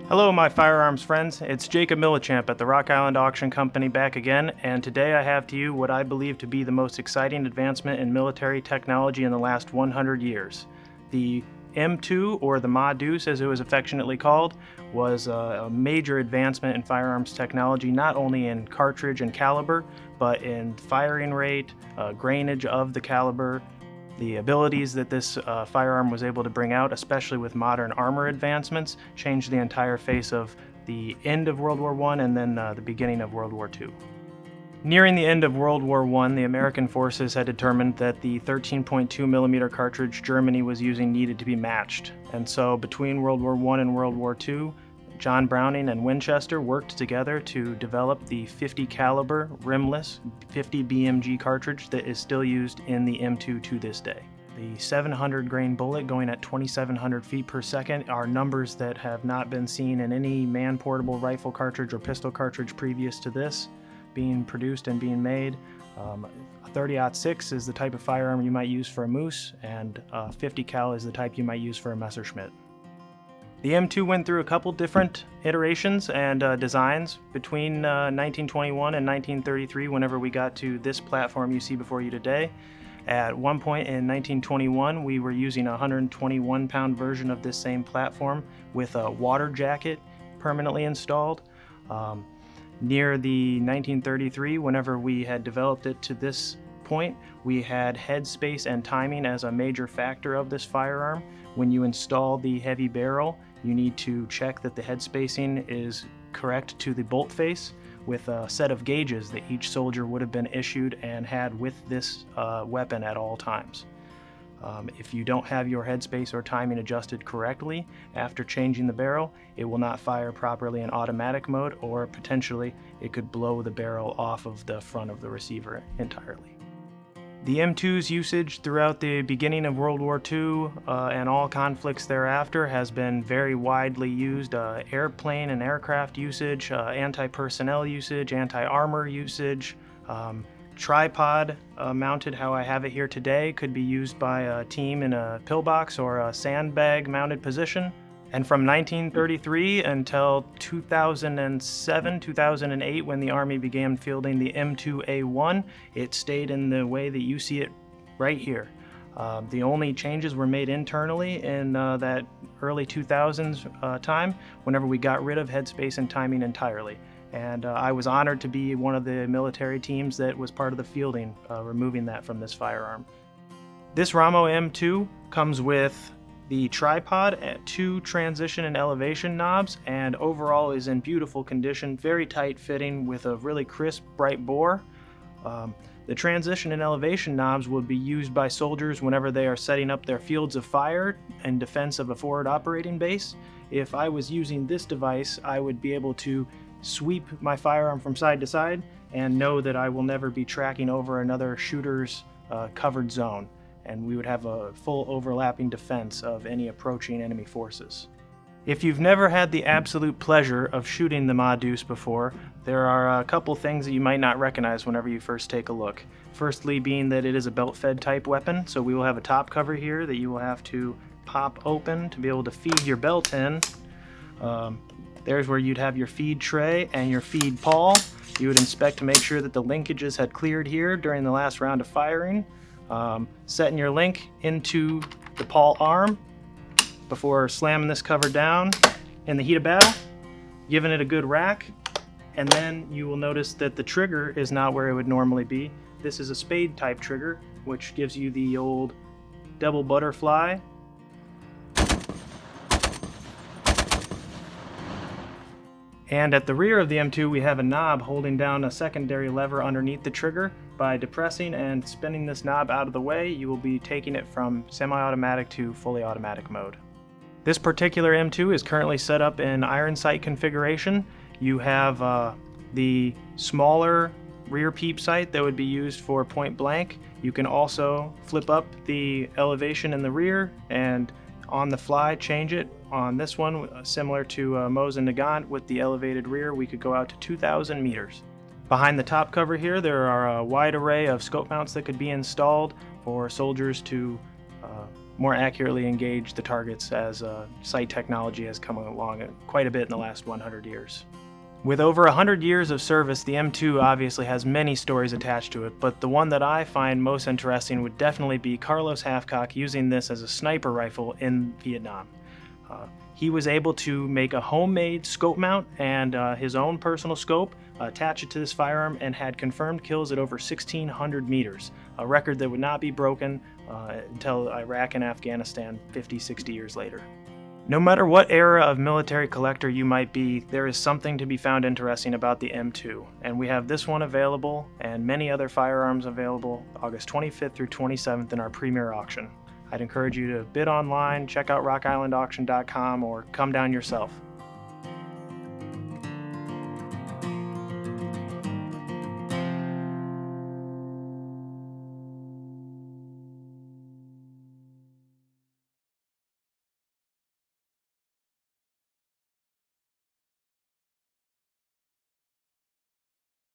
Hello my firearms friends, it's Jacob Millichamp at the Rock Island Auction Company back again, and today I have to you what I believe to be the most exciting advancement in military technology in the last 100 years. The M2, or the Deuce as it was affectionately called, was a major advancement in firearms technology, not only in cartridge and caliber, but in firing rate, grainage of the caliber, the abilities that this firearm was able to bring out, especially with modern armor advancements, changed the entire face of the end of World War I and then the beginning of World War II. Nearing the end of World War I, the American forces had determined that the 13.2mm cartridge Germany was using needed to be matched. And so between World War I and World War II, John Browning and Winchester worked together to develop the 50 caliber rimless 50 BMG cartridge that is still used in the M2 to this day. The 700 grain bullet going at 2,700 feet per second are numbers that have not been seen in any man-portable rifle cartridge or pistol cartridge previous to this being produced and being made. A 30-06 is the type of firearm you might use for a moose, and 50 cal is the type you might use for a Messerschmitt. The M2 went through a couple different iterations and designs between 1921 and 1933 whenever we got to this platform you see before you today. At one point in 1921, we were using a 121-pound version of this same platform with a water jacket permanently installed. Near the 1933, whenever we had developed it to this point, we had headspace and timing as a major factor of this firearm. When you install the heavy barrel, you need to check that the head spacing is correct to the bolt face with a set of gauges that each soldier would have been issued and had with this weapon at all times. If you don't have your headspace or timing adjusted correctly after changing the barrel, it will not fire properly in automatic mode, or potentially it could blow the barrel off of the front of the receiver entirely. The M2's usage throughout the beginning of World War II and all conflicts thereafter has been very widely used. Airplane and aircraft usage, anti-personnel usage, anti-armor usage, tripod mounted how I have it here today could be used by a team in a pillbox or a sandbag mounted position. And from 1933 until 2007, 2008, when the Army began fielding the M2A1, it stayed in the way that you see it right here. The only changes were made internally in that early 2000s time, whenever we got rid of headspace and timing entirely. And I was honored to be one of the military teams that was part of the fielding, removing that from this firearm. This Ramo M2 comes with the tripod at 2 transition and elevation knobs, and overall is in beautiful condition, very tight fitting with a really crisp, bright bore. The transition and elevation knobs would be used by soldiers whenever they are setting up their fields of fire in defense of a forward operating base. If I was using this device, I would be able to sweep my firearm from side to side and know that I will never be tracking over another shooter's covered zone, and we would have a full overlapping defense of any approaching enemy forces. If you've never had the absolute pleasure of shooting the Deuce before, there are a couple things that you might not recognize whenever you first take a look. Firstly being that it is a belt-fed type weapon, so we will have a top cover here that you will have to pop open to be able to feed your belt in. There's where you'd have your feed tray and your feed pawl. You would inspect to make sure that the linkages had cleared here during the last round of firing. Setting your link into the pawl arm before slamming this cover down in the heat of battle, giving it a good rack, and then you will notice that the trigger is not where it would normally be. This is a spade type trigger, which gives you the old double butterfly. And at the rear of the M2 we have a knob holding down a secondary lever underneath the trigger. By depressing and spinning this knob out of the way, you will be taking it from semi-automatic to fully automatic mode. This particular M2 is currently set up in iron sight configuration. You have the smaller rear peep sight that would be used for point blank. You can also flip up the elevation in the rear and on the fly change it. On this one, similar to Mo's and Nagant with the elevated rear, we could go out to 2,000 meters. Behind the top cover here, there are a wide array of scope mounts that could be installed for soldiers to more accurately engage the targets as sight technology has come along quite a bit in the last 100 years. With over 100 years of service, the M2 obviously has many stories attached to it, but the one that I find most interesting would definitely be Carlos Hathcock using this as a sniper rifle in Vietnam. He was able to make a homemade scope mount and his own personal scope, attach it to this firearm, and had confirmed kills at over 1,600 meters, a record that would not be broken until Iraq and Afghanistan 50, 60 years later. No matter what era of military collector you might be, there is something to be found interesting about the M2, and we have this one available and many other firearms available August 25th through 27th in our premier auction. I'd encourage you to bid online, check out rockislandauction.com, or come down yourself.